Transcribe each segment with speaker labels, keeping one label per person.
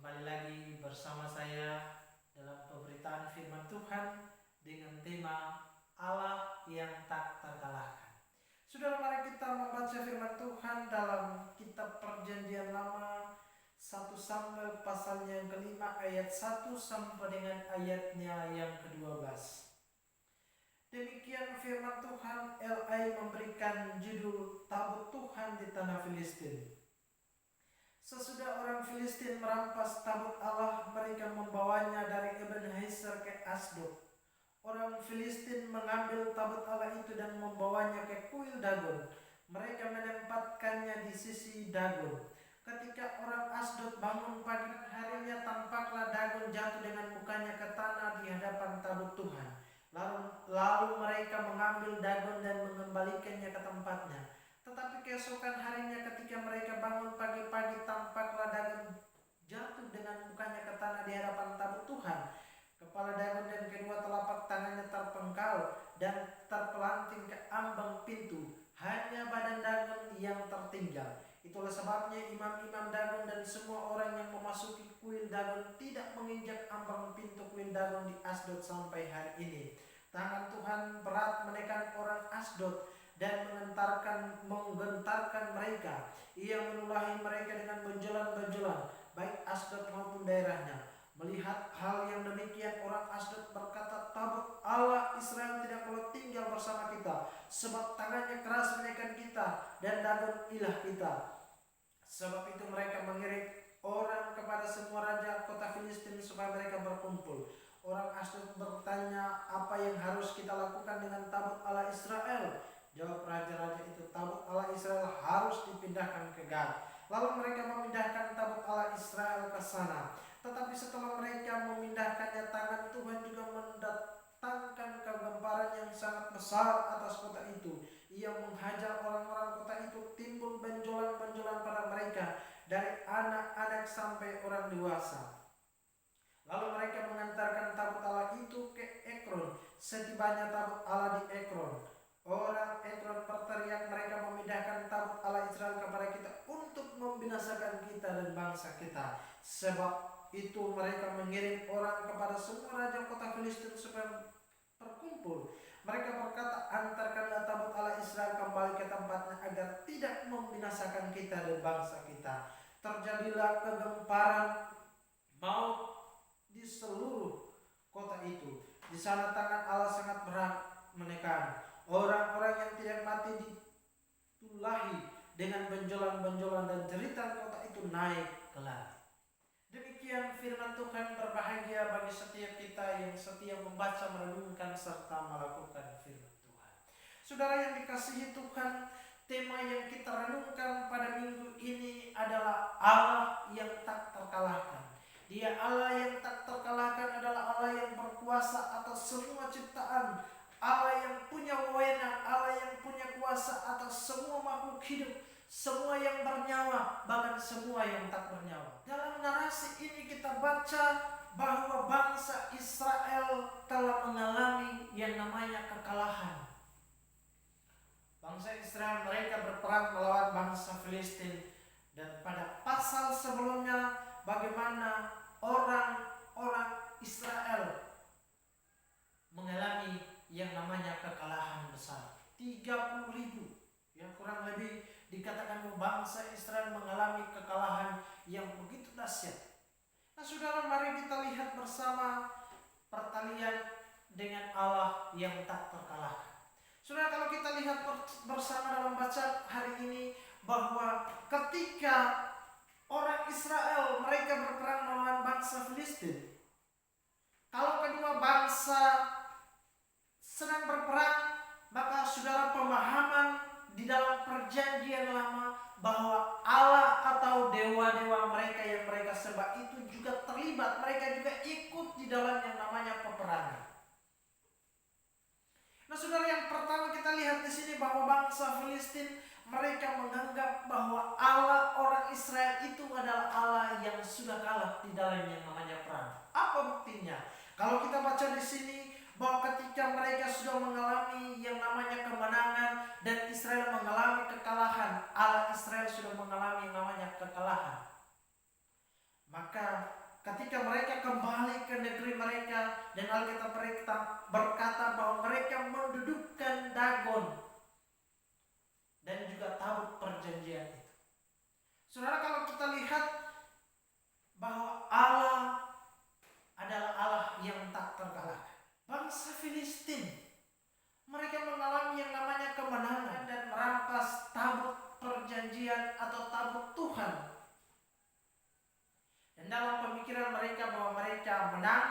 Speaker 1: Kembali lagi bersama saya dalam pemberitaan firman Tuhan dengan tema Allah yang tak terkalahkan. Saudara, mari kita membaca firman Tuhan dalam kitab Perjanjian Lama 1 Samuel pasalnya yang kelima ayat 1 sampai dengan ayatnya yang ke-12. Demikian firman Tuhan. LI memberikan judul Tabut Tuhan di Tanah Filistin. Sesudah orang Filistin merampas tabut Allah, mereka membawanya dari Ebenezer ke Asdod. Orang Filistin mengambil tabut Allah itu dan membawanya ke kuil Dagon. Mereka menempatkannya di sisi Dagon. Ketika orang Asdod bangun pagi harinya, tampaklah Dagon jatuh dengan mukanya ke tanah di hadapan tabut Tuhan. Lalu mereka mengambil Dagon dan mengembalikannya ke tempatnya. Tetapi keesokan harinya ketika mereka bangun pagi-pagi, tampaklah Dagon jatuh dengan mukanya ke tanah di hadapan tabut Tuhan. Kepala Dagon dan kedua telapak tangannya terpengkal dan terpelanting ke ambang pintu. Hanya badan Dagon yang tertinggal. Itulah sebabnya imam-imam Dagon dan semua orang yang memasuki kuil Dagon tidak menginjak ambang pintu kuil Dagon di Asdod sampai hari ini. Tangan Tuhan berat menekan orang Asdod dan menggentarkan mereka. Ia menulahi mereka dengan benjolan-benjolan, baik Asdod maupun daerahnya. Melihat hal yang demikian, orang Asdod berkata, tabut Allah Israel tidak perlu tinggal bersama kita, sebab tangannya keras menekan kita dan Dagon ilah kita. Sebab itu mereka mengirim orang kepada semua raja kota Filistin supaya mereka berkumpul. Orang Asdod bertanya, apa yang harus kita lakukan dengan tabut Allah Israel? Jawab raja-raja itu, tabut Allah Israel harus dipindahkan ke Gad. Lalu mereka memindahkan tabut Allah Israel ke sana. Tetapi setelah mereka memindahkannya, tangan Tuhan juga mendatangkan kegemparan yang sangat besar atas kota itu. Ia menghajar orang-orang kota itu, timbul benjolan-benjolan pada mereka, dari anak-anak sampai orang dewasa. Lalu mereka mengantarkan tabut Allah itu ke Ekron. Setibanya tabut Allah di Ekron, orang Ekron berteriak, mereka memindahkan tabut Allah Israel kepada kita untuk membinasakan kita dan bangsa kita. Sebab itu mereka mengirim orang kepada semua raja kota Filistin supaya berkumpul. Mereka berkata, antarkanlah tabut Allah Israel kembali ke tempatnya agar tidak membinasakan kita dan bangsa kita. Terjadilah kegemparan maut di seluruh kota itu. Di sana tangan Allah sangat berat menekan. Orang-orang yang tidak mati ditulahi dengan benjolan-benjolan dan jeritan kota itu naik ke langit. Demikian firman Tuhan. Berbahagia bagi setiap kita yang setia membaca, merenungkan, serta melakukan firman Tuhan. Saudara yang dikasihi Tuhan, tema yang kita renungkan pada minggu ini adalah Allah yang tak terkalahkan. Dia Allah yang tak terkalahkan adalah Allah yang berkuasa atas semua ciptaan, Allah yang punya wewenang, Allah yang punya kuasa atas semua makhluk hidup, semua yang bernyawa, bahkan semua yang tak bernyawa. Dalam narasi ini kita baca bahwa bangsa Israel telah mengalami yang namanya kekalahan. Bangsa Israel mereka berperang melawan bangsa Filistin, dan pada pasal sebelumnya bagaimana orang-orang Israel mengalami yang namanya kekalahan besar. 30.000, yang kurang lebih dikatakan bahwa bangsa Israel mengalami kekalahan yang begitu dahsyat. Nah saudara, mari kita lihat bersama pertalian dengan Allah yang tak terkalahkan. Saudara, kalau kita lihat bersama dalam bacaan hari ini, bahwa ketika orang Israel mereka berperang melawan bangsa Filistin, kalau kedua bangsa sedang berperang, maka saudara, pemahaman di dalam perjanjian lama bahwa Allah atau dewa-dewa mereka yang mereka sembah itu juga terlibat, mereka juga ikut di dalam yang namanya peperangan. Nah saudara, yang pertama kita lihat di sini bahwa bangsa Filistin mereka menganggap bahwa Allah orang Israel itu adalah Allah yang sudah kalah di dalam yang namanya perang. Apa buktinya? Kalau kita baca di sini bahwa ketika mereka sudah mengalami yang namanya kemenangan dan Israel mengalami kekalahan, Allah Israel sudah mengalami yang namanya kekalahan. Maka ketika mereka kembali ke negeri mereka, dan Alkitab berkata bahwa mereka mendudukkan Dagon dan juga tabut perjanjian itu. Saudara, kalau kita lihat bahwa Allah adalah Allah yang tak terkalahkan. Bangsa Filistin, mereka mengalami yang namanya kemenangan dan merampas tabut perjanjian atau tabut Tuhan. Dan dalam pemikiran mereka bahwa mereka menang,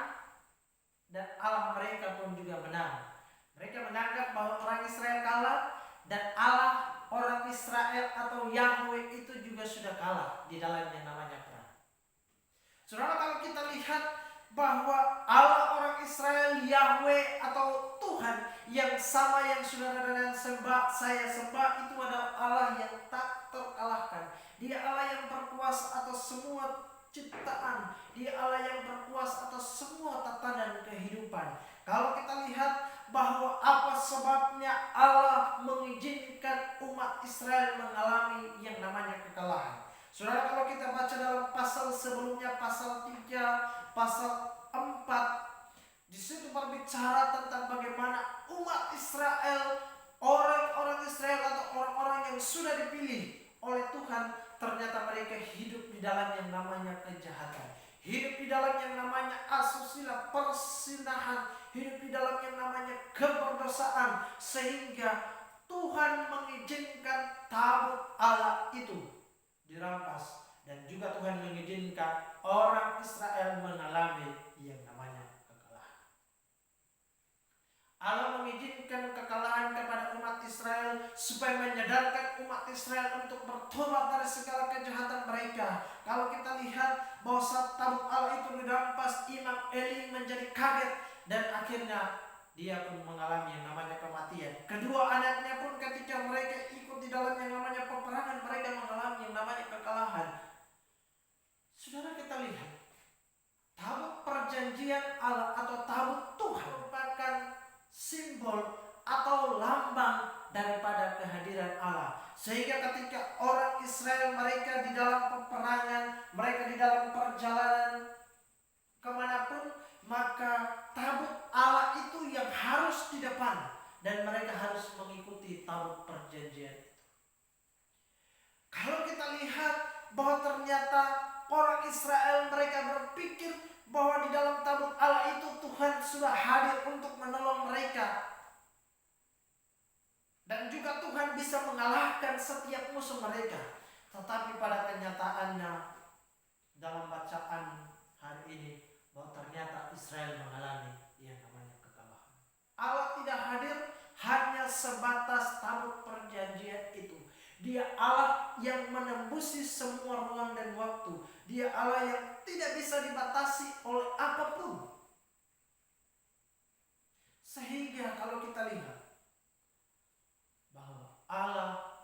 Speaker 1: dan Allah mereka pun juga menang. Mereka menganggap bahwa orang Israel kalah, dan Allah orang Israel atau Yahweh itu juga sudah kalah di dalam yang namanya perang. Saudara, kalau kita lihat bahwa Allah orang Israel, Yahweh atau Tuhan yang sama yang saudara dan saya sembah, itu adalah Allah yang tak terkalahkan. Dia Allah yang berkuasa atas semua ciptaan. Dia Allah yang berkuasa atas semua tatanan kehidupan. Kalau kita lihat bahwa apa sebabnya Allah mengizinkan umat Israel mengalami yang namanya kekalahan. Saudara, kalau kita baca dalam pasal sebelumnya, pasal 3, pasal 4, di situ berbicara tentang bagaimana umat Israel, orang-orang Israel atau orang-orang yang sudah dipilih oleh Tuhan, ternyata mereka hidup di dalam yang namanya kejahatan, hidup di dalam yang namanya asusila, persinahan, hidup di dalam yang namanya keberdosaan, sehingga Tuhan mengizinkan tabut Allah itu dirampas, dan juga Tuhan mengizinkan orang Israel mengalami yang namanya kekalahan. Allah mengizinkan kekalahan kepada umat Israel supaya menyadarkan umat Israel untuk bertobat dari segala kejahatan mereka. Kalau kita lihat bahwa saat tabut Allah itu dirampas, Imam Eli menjadi kaget dan akhirnya dia pun mengalami yang namanya kematian. Kedua anaknya pun ketika mereka ikut di dalam yang namanya peperangan, mereka mengalami yang namanya kekalahan. Saudara, kita lihat tabut perjanjian Allah atau tabut Tuhan merupakan simbol atau lambang daripada kehadiran Allah. Sehingga ketika orang Israel mereka di dalam peperangan, mereka di dalam perjalanan kemanapun, maka tabut Allah itu yang harus di depan, dan mereka harus mengikuti tabut perjanjian itu. Kalau kita lihat bahwa ternyata orang Israel mereka berpikir bahwa di dalam tabut Allah itu Tuhan sudah hadir untuk menolong mereka, dan juga Tuhan bisa mengalahkan setiap musuh mereka. Tetapi pada kenyataannya dalam bacaan hari ini, bahwa ternyata Israel mengalami yang namanya kekalahan. Allah tidak hadir hanya sebatas tabut perjanjian itu. Dia Allah yang menembusi semua ruang dan waktu. Dia Allah yang tidak bisa dibatasi oleh apapun. Sehingga kalau kita lihat bahwa Allah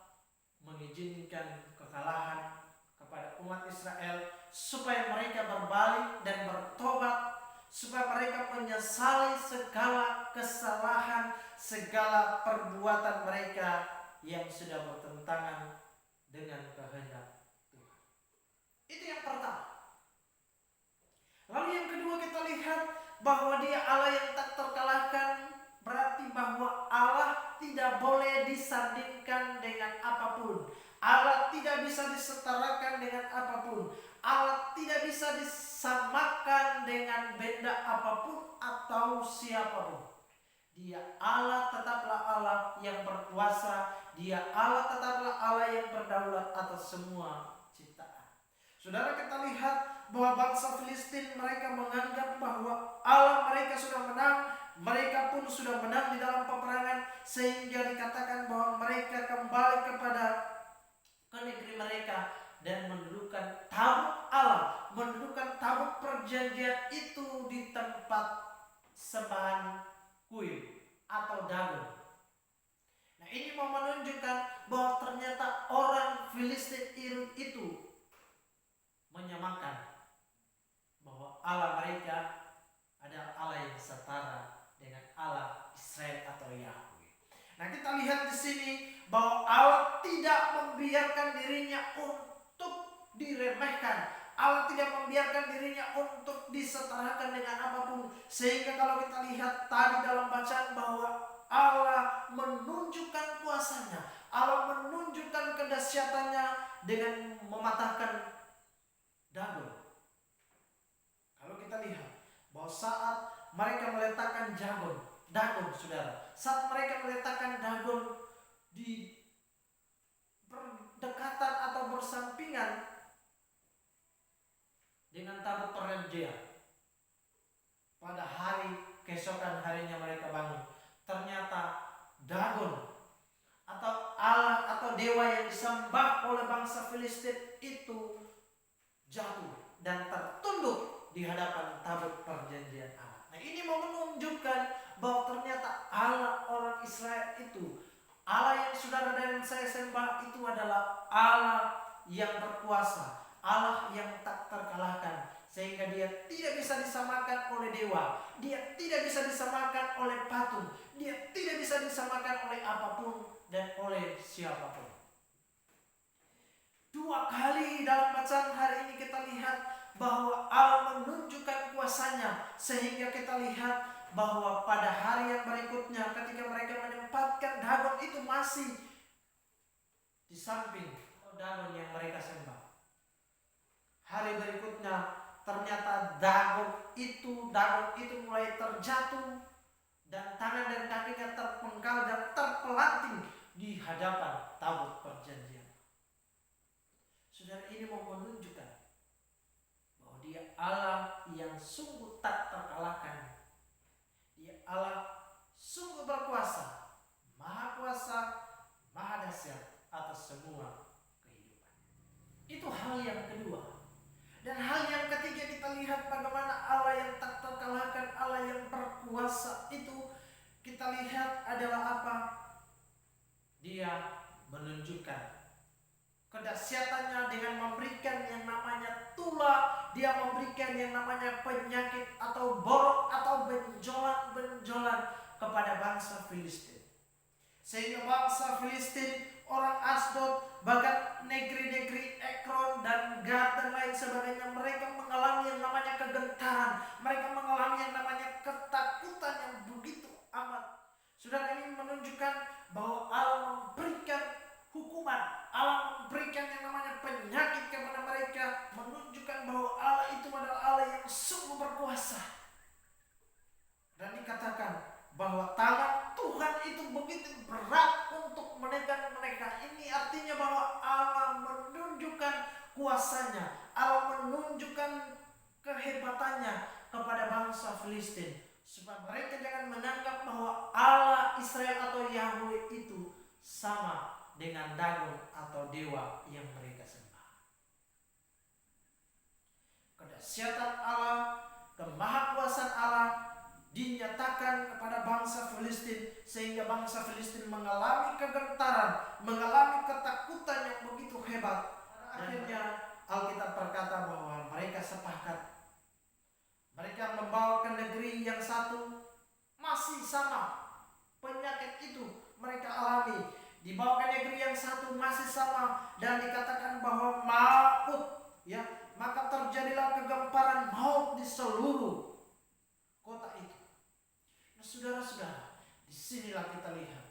Speaker 1: mengizinkan kekalahan kepada umat Israel supaya mereka berbalik dan bertobat, supaya mereka menyesali segala kesalahan, segala perbuatan mereka yang sudah bertentangan dengan kehendak Tuhan. Itu yang pertama. Lalu yang kedua, kita lihat bahwa Dia Allah yang tak terkalahkan, berarti bahwa Allah tidak boleh disandingkan dengan apapun. Allah tidak bisa disetarakan dengan apapun. Allah tidak bisa disamakan dengan benda apapun atau siapapun. Dia Allah tetaplah Allah yang berkuasa. Dia Allah tetaplah Allah yang berdaulat atas semua ciptaan. Saudara, kita lihat bahwa bangsa Filistin mereka menganggap bahwa Allah mereka sudah menang. Mereka pun sudah menang di dalam peperangan, sehingga dikatakan bahwa mereka kembali ke negeri mereka dan mendudukkan tabut Allah, mendudukkan tabut perjanjian itu di tempat sembahan kuil atau Dagon. Nah, ini mau menunjukkan bahwa ternyata orang Filistin itu menyamakan bahwa Allah mereka adalah Allah yang setara dengan Allah Israel atau Yahweh. Nah, kita lihat di sini bahwa Allah tidak membiarkan dirinya untuk diremehkan. Allah tidak membiarkan dirinya untuk disetarakan dengan apapun. Sehingga kalau kita lihat tadi dalam bacaan bahwa Allah menunjukkan kuasanya, Allah menunjukkan kedahsyatannya dengan mematahkan Dagon. Kalau kita lihat bahwa saat mereka meletakkan Dagon, saudara, saat mereka meletakkan Dagon di berdekatan atau bersampingan dengan tabut perjanjian, pada hari keesokan harinya mereka bangun, ternyata Dagon atau Allah atau dewa yang disembah oleh bangsa Filistin itu jatuh dan tertunduk di hadapan tabut perjanjian Allah. Nah, ini mau menunjukkan bahwa ternyata Allah orang Israel itu, Allah yang saudara dan saya sembah itu adalah Allah yang berkuasa, Allah yang tak terkalahkan, sehingga dia tidak bisa disamakan oleh dewa, dia tidak bisa disamakan oleh patung, dia tidak bisa disamakan oleh apapun dan oleh siapapun. Dua kali dalam bacaan hari ini kita lihat bahwa Allah menunjukkan kuasanya, sehingga kita lihat bahwa pada hari yang berikutnya ketika mereka menempatkan Dagon itu masih di samping Dagon yang mereka sembah. Hari berikutnya ternyata Dagon itu mulai terjatuh dan tangan dan kakinya terpenggal dan terpelanting di hadapan tabut perjanjian. Saudara, ini mau menunjukkan bahwa dia Allah yang sungguh tak terkalahkan. Dia Allah sungguh berkuasa, maha kuasa, maha dahsyat atas semua kehidupan. Itu hal yang kedua. Dan hal yang ketiga, kita lihat bagaimana Allah yang tak terkalahkan, Allah yang berkuasa itu kita lihat adalah apa? Dia menunjukkan kedahsyatannya dengan memberikan yang namanya tula, dia memberikan yang namanya penyakit atau borok atau benjolan kepada bangsa Filistin. Sehingga bangsa Filistin, orang Asdod, bahkan negeri-negeri Ekron dan Gad dan lain sebagainya, mereka mengalami yang namanya kegentaran, mereka mengalami yang namanya ketakutan yang begitu amat. Saudara, ini menunjukkan bahwa Allah memberikan hukuman, Allah memberikan yang namanya penyakit kepada mereka, menunjukkan bahwa Allah itu adalah Allah yang sungguh berkuasa. Dan dikatakan bahwa tangan Tuhan itu begitu berat untuk menekan mereka. Ini artinya bahwa Allah menunjukkan kuasanya, Allah menunjukkan kehebatannya kepada bangsa Filistin, supaya mereka jangan menganggap bahwa Allah Israel atau Yahweh itu sama dengan Dagon atau dewa yang mereka sembah. Kedahsyatan Allah, kemahakuasaan Allah dinyatakan kepada bangsa Filistin, sehingga bangsa Filistin mengalami kegentaran, mengalami ketakutan yang begitu hebat. Akhirnya Alkitab berkata bahwa mereka sepakat, mereka membawa ke negeri yang satu, masih sama penyakit itu mereka alami, dibawa ke negeri yang satu masih sama, dan dikatakan bahwa maut, ya, maka terjadilah kegemparan maut di seluruh kota itu. Saudara-saudara, disinilah kita lihat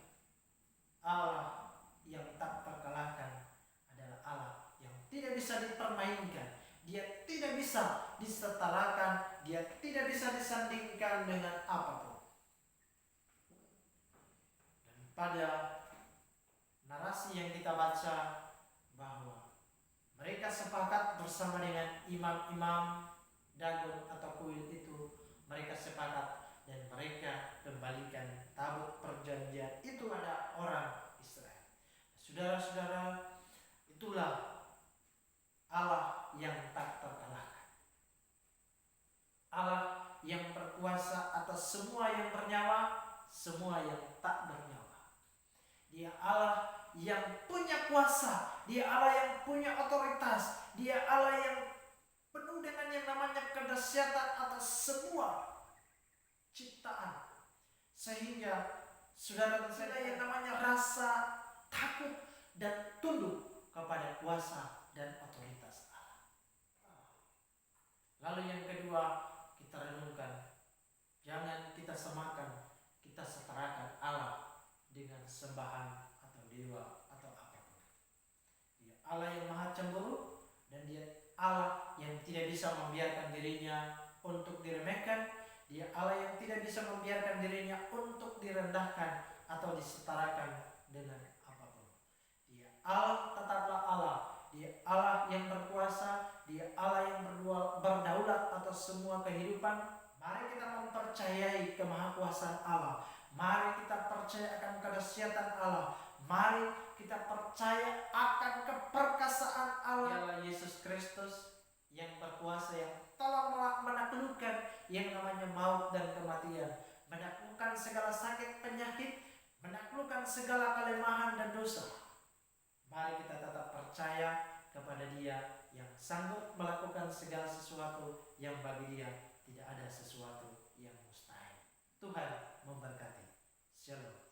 Speaker 1: Allah yang tak terkalahkan adalah Allah yang tidak bisa dipermainkan. Dia tidak bisa disetarakan, dia tidak bisa disandingkan dengan apapun. Dan pada narasi yang kita baca bahwa mereka sepakat bersama dengan imam-imam Dagon atau kuil itu, mereka sepakat dan mereka kembalikan tabut perjanjian itu pada orang Israel. Saudara-saudara, itulah Allah yang tak terkalahkan, Allah yang berkuasa atas semua yang bernyawa, semua yang tak bernyawa. Dia Allah yang punya kuasa, dia Allah yang punya otoritas, dia Allah yang penuh dengan yang namanya kedahsyatan atas semua ciptaan, sehingga saudara dan saya yang namanya rasa takut dan tunduk kepada kuasa dan otoritas Allah. kedua, kita renungkan, jangan kita samakan, kita setarakan Allah dengan sembahan atau dewa atau apapun. Dia Allah yang maha cemburu, dan dia Allah yang tidak bisa membiarkan dirinya untuk diremehkan. Dia Allah yang tidak bisa membiarkan dirinya untuk direndahkan atau disetarakan dengan apapun. Dia Allah, tetaplah Allah. Dia Allah yang berkuasa. Dia Allah yang berdaulat atas semua kehidupan. Mari kita mempercayai kemahakuasaan Allah. Mari kita percaya akan kedahsyatan Allah. Mari kita percaya akan keperkasaan Allah. Ialah Yesus Kristus yang berkuasa, yang telah menaklukkan yang namanya maut dan kematian, menaklukkan segala sakit penyakit, menaklukkan segala kelemahan dan dosa. Mari kita tetap percaya kepada Dia yang sanggup melakukan segala sesuatu, yang bagi Dia tidak ada sesuatu yang mustahil. Tuhan memberkati. Shalom.